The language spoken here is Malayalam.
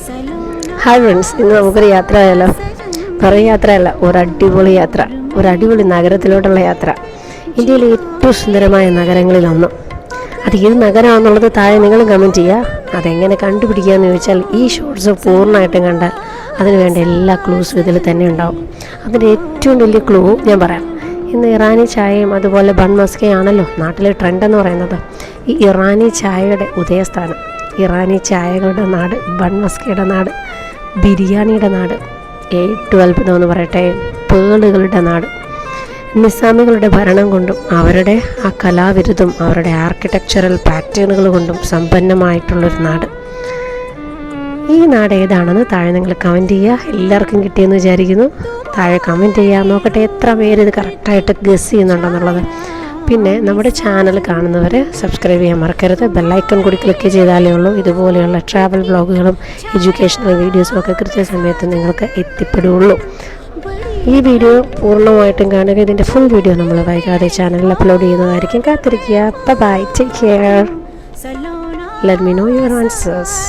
ഹായ് ഫ്രണ്ട്സ്, ഇന്ന് നമുക്കൊരു യാത്ര ആയാലോ? കുറേ യാത്രയല്ല, ഒരു അടിപൊളി യാത്ര, ഒരു അടിപൊളി നഗരത്തിലോട്ടുള്ള യാത്ര. ഇന്ത്യയിലെ ഏറ്റവും സുന്ദരമായ നഗരങ്ങളിലൊന്ന്. അത് ഏത് നഗരമാണെന്നുള്ളത് താഴെ നിങ്ങൾ കമൻറ്റ് ചെയ്യുക. അതെങ്ങനെ കണ്ടുപിടിക്കുകയെന്ന് ചോദിച്ചാൽ ഈ ഷോർട്സ് പൂർണ്ണമായിട്ടും കണ്ടാൽ അതിന് വേണ്ട എല്ലാ ക്ലൂസും ഇതിൽ തന്നെ ഉണ്ടാവും. അതിൻ്റെ ഏറ്റവും വലിയ ക്ലൂ ഞാൻ പറയാം. ഇന്ന് ഇറാനി ചായയും അതുപോലെ ബൺ മസ്കയാണല്ലോ നാട്ടിലെ ട്രെൻഡെന്ന് പറയുന്നത്. ഈ ഇറാനി ചായയുടെ ഉദയസ്ഥാനം, ഇറാനി ചായകളുടെ നാട്, ബൺ മസ്കയുടെ നാട്, ബിരിയാണിയുടെ നാട്, ഏറ്റവും അത്ഭുതമെന്ന് പറയട്ടെ പേളുകളുടെ നാട്. നിസാമികളുടെ ഭരണം കൊണ്ടും അവരുടെ ആ കലാവിരുതും അവരുടെ ആർക്കിടെക്ചറൽ പാറ്റേണുകൾ കൊണ്ടും സമ്പന്നമായിട്ടുള്ളൊരു നാട്. ഈ നാട് ഏതാണെന്ന് താഴെ നിങ്ങൾ കമൻറ്റ് ചെയ്യുക. എല്ലാവർക്കും കിട്ടിയെന്ന് വിചാരിക്കുന്നു. താഴെ കമൻറ്റ് ചെയ്യുക. നോക്കട്ടെ എത്ര പേര് ഇത് കറക്റ്റായിട്ട് ഗസ് ചെയ്യുന്നുണ്ടെന്നുള്ളത്. പിന്നെ നമ്മുടെ ചാനൽ കാണുന്നവർ സബ്സ്ക്രൈബ് ചെയ്യാൻ മറക്കരുത്. ബെല്ലൈക്കൺ കൂടി ക്ലിക്ക് ചെയ്താലേ ഉള്ളൂ ഇതുപോലെയുള്ള ട്രാവൽ വ്ളോഗുകളും എഡ്യൂക്കേഷണൽ വീഡിയോസും ഒക്കെ കൃത്യസമയത്ത് നിങ്ങൾക്ക് എത്തിപ്പെടുകയുള്ളൂ. ഈ വീഡിയോ പൂർണ്ണമായിട്ടും കാണുക. ഇതിൻ്റെ ഫുൾ വീഡിയോ നമ്മൾ വൈകാതെ ചാനലിൽ അപ്ലോഡ് ചെയ്യുന്നതായിരിക്കും. കാത്തിരിക്കുക. Bye, take care. Let me know your answers.